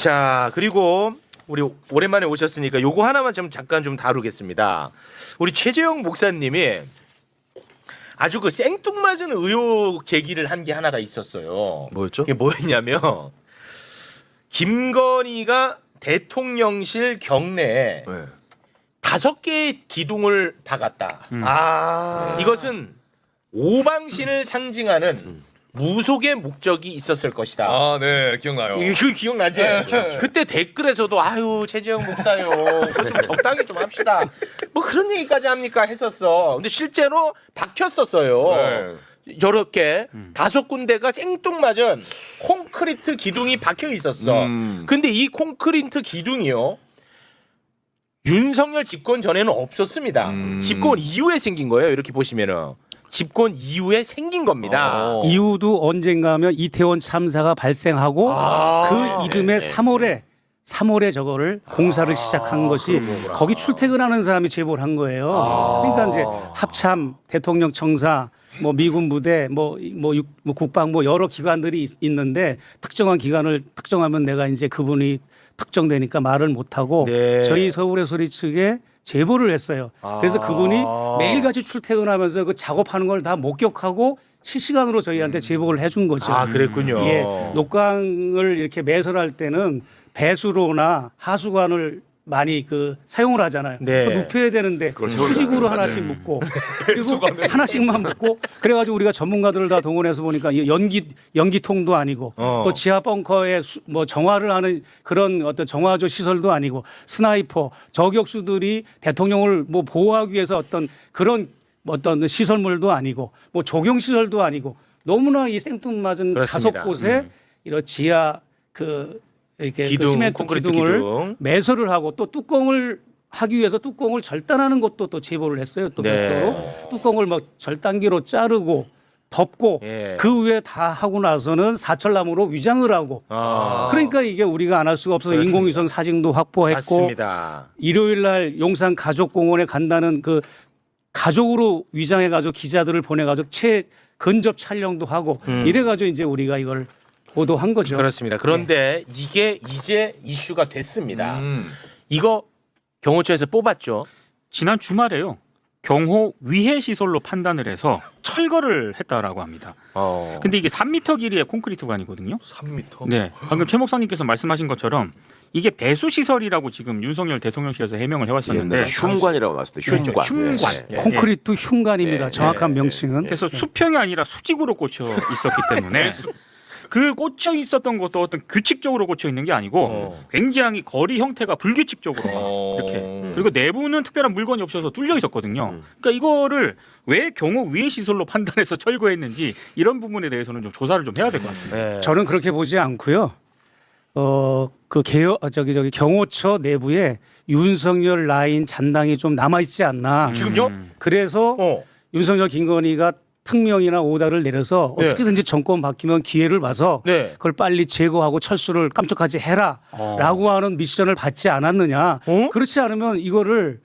자, 그리고 우리 오랜만에 오셨으니까 요거 하나만 좀 잠깐 좀 다루겠습니다. 우리 최재형 목사님이 아주 그 생뚱맞은 의혹 제기를 한 게 하나가 있었어요. 뭐였죠? 그게 뭐였냐면 김건희가 대통령실 경내에 네. 5개의 기둥을 박았다. 이것은 오방신을 상징하는 무속의 목적이 있었을 것이다. 아, 네, 기억나요. 이거 기억나지? 그때 댓글에서도 아유 최재형 목사요, 그거 좀 적당히 좀 합시다. 뭐 그런 얘기까지 합니까 했었어. 근데 실제로 박혔었어요. 여러 개 5군데가 생뚱맞은 콘크리트 기둥이 박혀 있었어. 근데 이 콘크리트 기둥이요, 윤석열 집권 전에는 없었습니다. 집권 이후에 생긴 거예요. 이렇게 보시면은 집권 이후에 생긴 겁니다. 이유도 언젠가 하면 이태원 참사가 발생하고 그 이듬해 3월에 저거를 공사를 시작한 것이 거기 출퇴근하는 사람이 제보를 한 거예요. 그러니까 이제 합참, 대통령 청사, 뭐 미군 부대, 뭐 국방부 여러 기관들이 있는데 특정한 기관을 특정하면 내가 이제 그분이 특정되니까 말을 못 하고 저희 서울의 소리 측에 제보를 했어요. 그래서 그분이 매일같이 출퇴근하면서 그 작업하는 걸 다 목격하고 실시간으로 저희한테 제보를 해준 거죠. 아, 그랬군요. 예, 녹광을 이렇게 매설할 때는 배수로나 하수관을 많이 그 사용을 하잖아요. 네. 눕혀야 되는데 수직으로 하나씩 묶고 그리고 하나씩만 묶고 그래가지고 우리가 전문가들을 다 동원해서 보니까 이 연기통도 아니고 또 지하 벙커에 뭐 정화를 하는 그런 어떤 정화조 시설도 아니고 스나이퍼 저격수들이 대통령을 뭐 보호하기 위해서 어떤 그런 어떤 시설물도 아니고 뭐 조경 시설도 아니고 너무나 이 생뚱맞은 그렇습니다. 5곳에 이런 지하 그 이렇게 기둥, 그 시멘트 콘크리트 기둥을 기둥. 매설을 하고 또 뚜껑을 하기 위해서 뚜껑을 절단하는 것도 또 제보를 했어요. 또 별도로 뚜껑을 뭐 절단기로 자르고 덮고 그 위에 다 하고 나서는 사철나무로 위장을 하고 그러니까 이게 우리가 안 할 수가 없어서 그렇습니다. 인공위성 사진도 확보했고 맞습니다. 일요일 날 용산 가족공원에 간다는 그 가족으로 위장해가지고 기자들을 보내가지고 근접 촬영도 하고 이래가지고 이제 우리가 이걸 보도한 거죠. 그렇습니다. 그런데 이게 이제 이슈가 됐습니다. 이거 경호처에서 뽑았죠. 지난 주말에요. 경호 위해 시설로 판단을 해서 철거를 했다라고 합니다. 근데 이게 3m 길이의 콘크리트 관이거든요. 3m? 네. 방금 최 목사님께서 말씀하신 것처럼 이게 배수 시설이라고 지금 윤석열 대통령실에서 해명을 해왔었는데 흉관이라고 나왔습니다. 흉관. 흉관. 네. 콘크리트 흉관입니다. 정확한 명칭은. 그래서 수평이 아니라 수직으로 꽂혀 있었기 때문에 그 꽂혀 있었던 것도 어떤 규칙적으로 꽂혀 있는 게 아니고 굉장히 거리 형태가 불규칙적으로 이렇게, 그리고 내부는 특별한 물건이 없어서 뚫려 있었거든요. 그러니까 이거를 왜 경호 위해 시설로 판단해서 철거했는지 이런 부분에 대해서는 좀 조사를 좀 해야 될 것 같습니다. 저는 그렇게 보지 않고요. 그 경호처 내부에 윤석열 라인 잔당이 좀 남아 있지 않나. 지금요? 그래서 윤석열 김건희가 특명이나 오다를 내려서 어떻게든지 정권 바뀌면 기회를 봐서 그걸 빨리 제거하고 철수를 깜짝하지 해라라고 하는 미션을 받지 않았느냐. 그렇지 않으면 이거를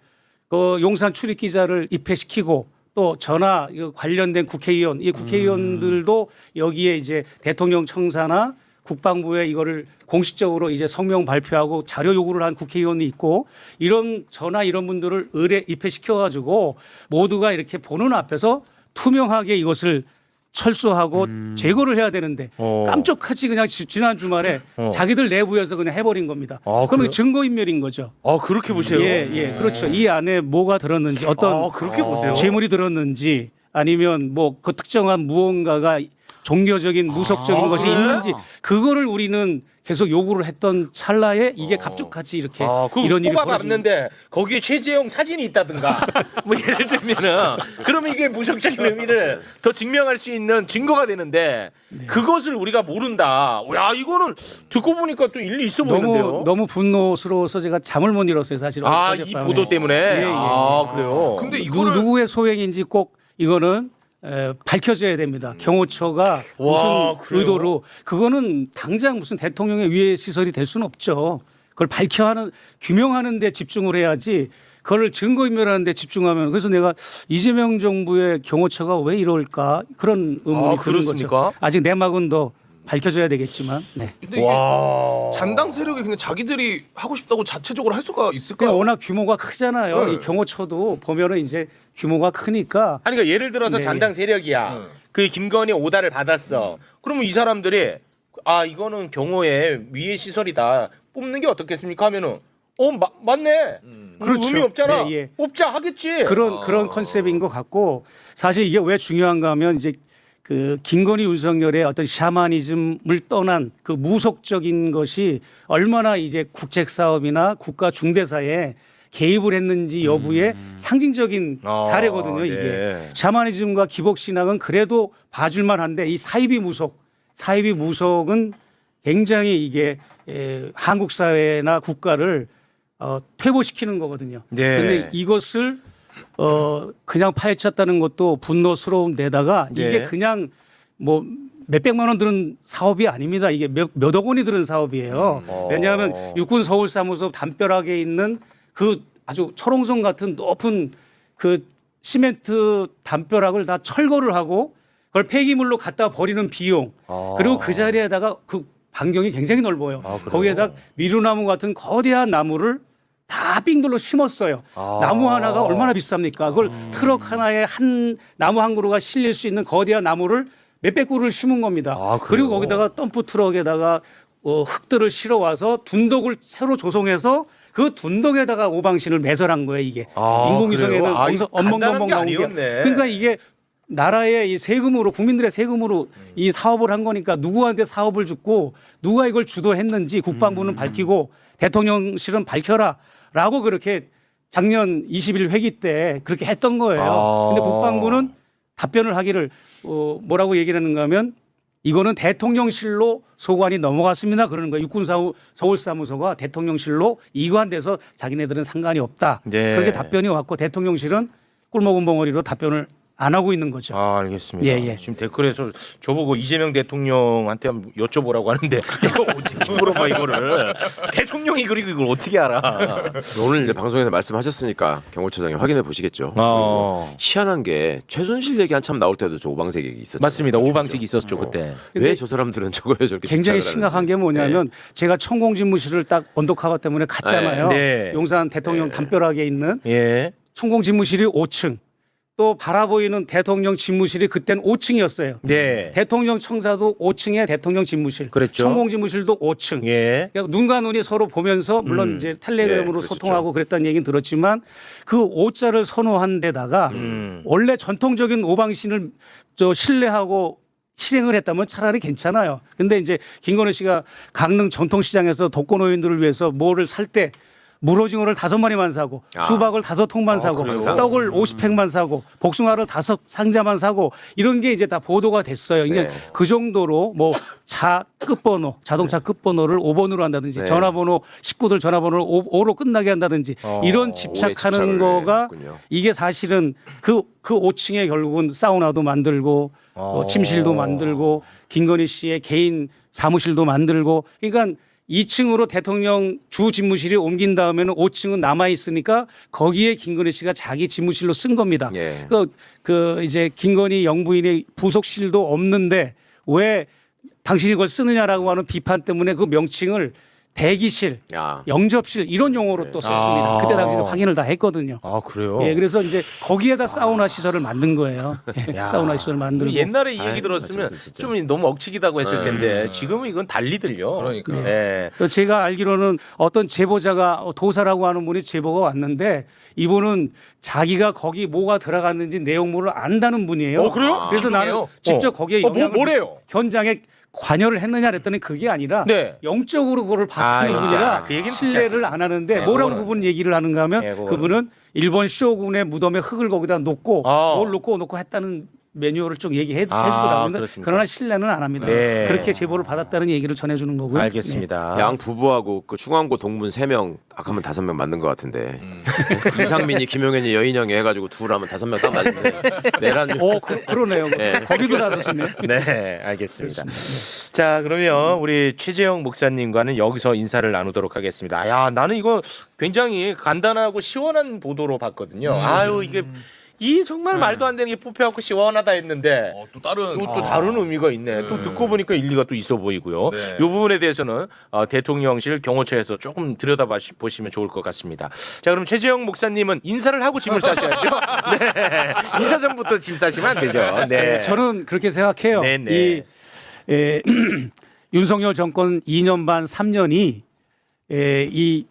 용산 출입 기자를 입회시키고 또 전화 관련된 국회의원, 이 국회의원들도 여기에 이제 대통령 청사나 국방부에 이거를 공식적으로 이제 성명 발표하고 자료 요구를 한 국회의원이 있고 이런 전화 이런 분들을 입회시켜가지고 모두가 이렇게 보는 앞에서 투명하게 이것을 철수하고 제거를 해야 되는데 깜짝같이 그냥 지난 주말에 자기들 내부에서 그냥 해버린 겁니다. 그럼 이게 증거인멸인 거죠. 그렇게 보세요. 예, 그렇죠. 이 안에 뭐가 들었는지 어떤 그렇게 보세요. 재물이 들었는지 아니면 뭐 그 특정한 무언가가 종교적인 무속적인 것이 있는지 그거를 우리는 계속 요구를 했던 찰나에 이게 갑툭같이 이렇게 이런 일이 뽑아봤는데 거기에 최재형 사진이 있다든가 뭐 예를 들면은 그러면 이게 무속적인 의미를 더 증명할 수 있는 증거가 되는데 그것을 우리가 모른다. 야, 이거는 듣고 보니까 또 일리 있어 보이는데요. 너무 분노스러워서 제가 잠을 못 잃었어요, 사실. 이 보도 때문에. 그래요. 근데 이거를 누구의 소행인지 꼭 이거는 밝혀져야 됩니다. 경호처가 무슨 의도로 그거는 당장 무슨 대통령의 위해 시설이 될 수는 없죠. 그걸 규명하는 데 집중을 해야지 그걸 증거인멸하는 데 집중하면 그래서 내가 이재명 정부의 경호처가 왜 이럴까 그런 의문이 드는 거죠. 아직 내막은 더 밝혀져야 되겠지만. 네. 근데 이게 잔당 세력이 그냥 자기들이 하고 싶다고 자체적으로 할 수가 있을까요? 그러니까 워낙 규모가 크잖아요. 네. 이 경호처도 보면은 이제 규모가 크니까. 아니 그러니까 예를 들어서 네. 잔당 세력이야. 그 김건희 오다를 받았어. 그러면 이 사람들이 아 이거는 경호의 위의 시설이다. 뽑는 게 어떻겠습니까? 하면은 맞네. 그렇죠. 의미 없잖아. 예, 예. 뽑자 하겠지. 그런 컨셉인 것 같고 사실 이게 왜 중요한가 하면 이제 그 김건희 윤석열의 어떤 샤머니즘을 떠난 그 무속적인 것이 얼마나 이제 국책 사업이나 국가 중대사에 개입을 했는지 여부의 상징적인 사례거든요. 이게 네. 샤머니즘과 기복 신앙은 그래도 봐줄만 한데 이 사이비 무속은 굉장히 이게 한국 사회나 국가를 퇴보시키는 거거든요. 네. 그런데 이것을 그냥 파헤쳤다는 것도 분노스러운 데다가 네. 이게 그냥 뭐 몇백만 원 드는 사업이 아닙니다. 이게 몇억 원이 드는 사업이에요. 왜냐하면 육군 서울사무소 담벼락에 있는 그 아주 철옹성 같은 높은 그 시멘트 담벼락을 다 철거를 하고 그걸 폐기물로 갖다 버리는 비용 그리고 그 자리에다가 그 반경이 굉장히 넓어요. 거기에다 미루나무 같은 거대한 나무를 다 빙돌로 심었어요. 나무 하나가 얼마나 비쌉니까? 그걸 트럭 하나에 나무 한 그루가 실릴 수 있는 거대한 나무를 몇백 그루를 심은 겁니다. 그리고 거기다가 덤프 트럭에다가 흙들을 실어 와서 둔덕을 새로 조성해서 그 둔덕에다가 오방신을 매설한 거예요. 이게 인공위성에는 거기서 엉망덩망 나온 게. 그러니까 이게 나라의 이 세금으로 국민들의 세금으로 이 사업을 한 거니까 누구한테 사업을 줬고 누가 이걸 주도했는지 국방부는 밝히고 대통령실은 밝혀라라고 그렇게 작년 20일 회기 때 그렇게 했던 거예요. 근데 국방부는 답변을 하기를 뭐라고 얘기를 하는가 하면 이거는 대통령실로 소관이 넘어갔습니다. 그러는 거예요. 육군 서울사무소가 대통령실로 이관돼서 자기네들은 상관이 없다. 네. 그렇게 답변이 왔고 대통령실은 꿀먹은 벙어리로 답변을 안 하고 있는 거죠. 알겠습니다. 예. 지금 댓글에서 저보고 이재명 대통령한테 한번 여쭤보라고 하는데 이거 어떻게 물어봐 이거를 대통령이 그리고 이걸 어떻게 알아? 오늘 이제 방송에서 말씀하셨으니까 경호처장이 확인해 보시겠죠. 희한한 게 최순실 얘기 한참 나올 때도 저 오방색 얘기 있었죠. 맞습니다. 오방식 있었죠 그때. 왜 저 사람들은 저거에 저렇게 굉장히 집착을 심각한 게 뭐냐면 제가 천공집무실을 딱 언덕화가 때문에 갔잖아요. 네. 용산 대통령 담벼락에 있는 예. 천공집무실이 5층 또 바라보이는 대통령 집무실이 그땐 5층이었어요. 네. 대통령 청사도 5층에 대통령 집무실, 그랬죠. 천공집무실도 5층. 예. 그러니까 눈과 눈이 서로 보면서 물론 이제 텔레그램으로 네, 소통하고 그랬다는 얘기는 들었지만 그 5자를 선호한 데다가 원래 전통적인 오방신을 신뢰하고 실행을 했다면 차라리 괜찮아요. 근데 이제 김건희 씨가 강릉 전통시장에서 독거노인들을 위해서 뭐를 살 때 물오징어를 5마리만 사고 수박을 5통만 사고 그래요? 떡을 50팩만 사고 복숭아를 5상자만 사고 이런 게 이제 다 보도가 됐어요. 이게 네. 그 정도로 뭐 자동차 끝번호를 5번으로 한다든지 네. 전화번호 식구들 전화번호를 5로 끝나게 한다든지 이런 집착하는 오래 집착을 거가 했군요. 이게 사실은 그 5층에 결국은 사우나도 만들고 침실도 만들고 김건희 씨의 개인 사무실도 만들고 그러니까 2층으로 대통령 주 집무실이 옮긴 다음에는 5층은 남아 있으니까 거기에 김건희 씨가 자기 집무실로 쓴 겁니다. 예. 그 이제 김건희 영부인의 부속실도 없는데 왜 당신이 그걸 쓰느냐라고 하는 비판 때문에 그 명칭을 대기실, 영접실 이런 용어로 또 썼습니다. 그때 당시에 확인을 다 했거든요. 그래요? 예, 그래서 이제 거기에다 사우나 시설을 만든 거예요. 사우나 시설을 만들고. 옛날에 이 얘기 들었으면 좀 너무 억측이다고 했을 텐데 지금은 이건 달리 들려. 그러니까. 네. 제가 알기로는 어떤 제보자가 도사라고 하는 분이 제보가 왔는데 이분은 자기가 거기 뭐가 들어갔는지 내용물을 안다는 분이에요. 그래요? 그래서 나는 직접 거기에 영향을 뭐래요? 현장에 관여를 했느냐 그랬더니 그게 아니라 네. 영적으로 그거를 바꾸는 분이라 그 얘기는 신뢰를 안 하는데 뭐라고 그분 얘기를 하는가 하면 그분은 일본 쇼군의 무덤에 흙을 거기다 놓고 뭘 놓고 했다는 매뉴얼을 좀 얘기해 주더라고요. 그러나 신뢰는 안 합니다. 네. 그렇게 제보를 받았다는 얘기를 전해주는 거고요. 알겠습니다. 양 부부하고 그 충암고 동문 3명 아까면 5명 맞는 것 같은데 이상민이 김용현이 여인형이 해가지고 둘 하면 5명 딱 맞는데 내란 그러네요. 네. 거기도 나섰네요. 네, 알겠습니다. 자, 그러면 우리 최재형 목사님과는 여기서 인사를 나누도록 하겠습니다. 야, 나는 이거 굉장히 간단하고 시원한 보도로 봤거든요. 아유, 이 정말 말도 안 되는 게 뽑혀갖고 시원하다 했는데 또 다른 또 다른 의미가 있네. 또 듣고 보니까 일리가 또 있어 보이고요. 네. 이 부분에 대해서는 대통령실 경호처에서 조금 들여다보시면 좋을 것 같습니다. 자, 그럼 최재형 목사님은 인사를 하고 짐을 싸셔야죠. 네. 인사 전부터 짐 싸시면 안 되죠. 네. 저는 그렇게 생각해요. 네네. 윤석열 정권 2년 반 3년이 이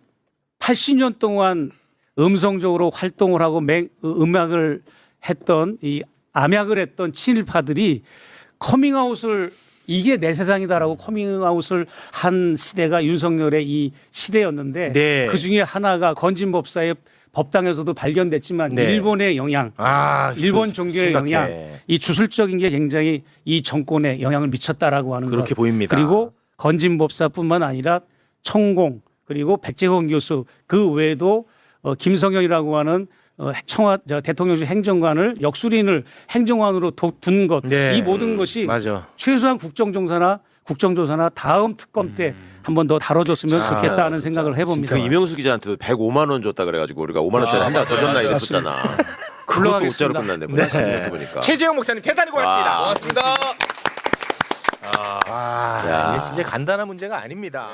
80년 동안 음성적으로 활동을 하고 음악을 했던 이 암약을 했던 친일파들이 커밍아웃을 이게 내 세상이다라고 커밍아웃을 한 시대가 윤석열의 이 시대였는데 네. 그 중에 하나가 건진법사의 법당에서도 발견됐지만 네. 일본의 영향, 일본 종교의 심각해. 영향, 이 주술적인 게 굉장히 이 정권에 영향을 미쳤다라고 하는 그렇게 것. 보입니다. 그리고 건진법사뿐만 아니라 청공 그리고 백재건 교수 그 외에도 김성현이라고 하는 대통령실 행정관을 역술인을 행정관으로 둔 것, 네. 이 모든 것이 맞아. 최소한 국정조사나 다음 특검 때 한 번 더 다뤄줬으면 좋겠다는 생각을 해봅니다. 그 이명수 기자한테도 105만 원 줬다 그래가지고 우리가 5만 원짜리 한 장 더 줬나 이랬었잖아. 그것도 못자로 끝났네. 네. 생각해보니까. 최재형 목사님 대단히 고맙습니다. 고맙습니다. 아, 야. 이게 진짜 간단한 문제가 아닙니다.